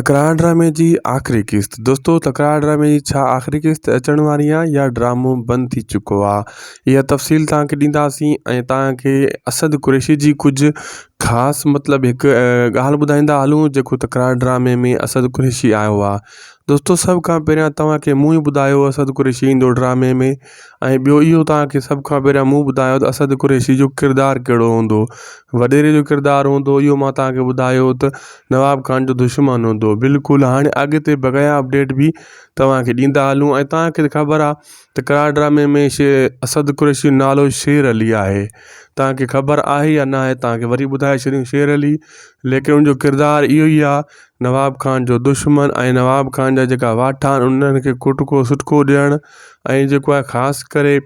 तकरार ड्रामे जी आख़िरी क़िस्त। दोस्तों तकरार ड्रामे जी छा आख़िरी क़िस्त अचण वारी आहे या ड्रामो बंदि थी चुको आहे, इहा तफ़सील तव्हांखे ॾींदासीं ऐं तव्हांखे असद कुरैशी जी कुझु ख़ासि मतिलबु हिकु ॻाल्हि ॿुधाईंदा हलूं जेको तकरार ड्रामे में असद कुरैशी आयो आहे। दोस्तों सभ खां पहिरियां तव्हांखे मूं ई ॿुधायो असद कुरैशी ईंदो ड्रामे में, ऐं ॿियो इहो तव्हांखे सभ खां पहिरियां मूं ॿुधायो त असद कुरैशी जो किरदारु कहिड़ो हूंदो, वॾेरे जो किरदारु हूंदो। इहो मां तव्हांखे ॿुधायो त नवाब खान जो दुश्मन हूंदो। बिल्कुलु हाणे अॻिते बग़ैर अपडेट बि तव्हांखे ॾींदा हलूं। ऐं तव्हांखे ख़बर आहे तकरार ड्रामे में असद कुरैशी जो नालो शेर अली आहे। तव्हांखे ख़बर आहे या न आहे, तव्हांखे वरी ॿुधाए छॾियूं शेर अली, लेकिन उनजो किरदारु इहो ई आहे नवाब खान जो दुश्मन। ऐं नवाब खान जा जेका वाठा आहिनि उन्हनि खे कुटको सुटको ॾियणु, ऐं जेको आहे ख़ासि करे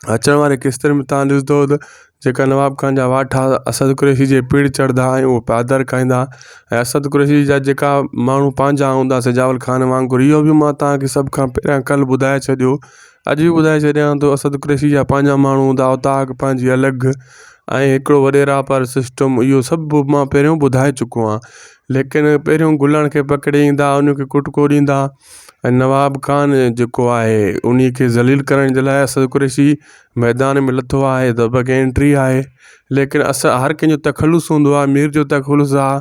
अचण वारे क़िस्तनि में तव्हां ॾिसंदो त जेका नवाब खान जा वाठा असद कुरैशी जे पिण चढ़ंदा ऐं उहो पादर खाईंदा, ऐं असद कुरैशी जा जेका माण्हू पंहिंजा हूंदा सजावल खान वांगुरु। इहो बि मां तव्हांखे सभ खां पहिरियां कल्ह ॿुधाए छॾियो, अॼु बि ॿुधाए छॾियां थो। असद कुरैशी जा पंहिंजा माण्हू हूंदा, औताक पंहिंजी अलॻि, ऐं हिकिड़ो वॾेरा पर सिस्टम। इहो सभु मां पहिरियों ॿुधाए चुको आहियां। लेकिन पहिरियों गुलण खे पकिड़े ईंदा, उनखे कुटको ॾींदा, ऐं नवाब खान जेको आहे उन खे ज़लील करण जे लाइ असद कुरैशी मैदान में लथो आहे त बग़ैर एंट्री आहे। लेकिन हर कंहिंजो तख़ल्लुस हूंदो आहे, मीर जो तख़ल्लुस आहे,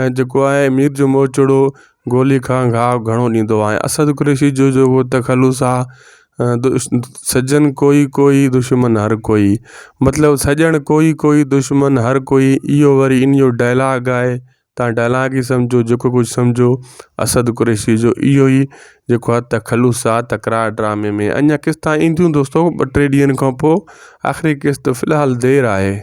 ऐं जेको आहे मीर जो मोचड़ो गोली खां घाव घणो ॾींदो आहे। असद कुरैशी जो जेको तख़ल्लुस आहे सजन कोई कोई दुश्मन हर कोई, मतिलबु सजण कोई कोई दुश्मन हर कोई। इहो वरी इन जो डायलॉग आहे, तव्हां डायलॉग ई सम्झो, जेको कुझु सम्झो असद कुरैशी जो इहो ई जेको आहे तख़ल्लुस आहे तकरार ड्रामे में। अञा क़िस्तां ईंदियूं दोस्तों 2-3 ॾींहंनि खां पोइ, आख़िरी क़िस्त फ़िलहालु देरि आहे।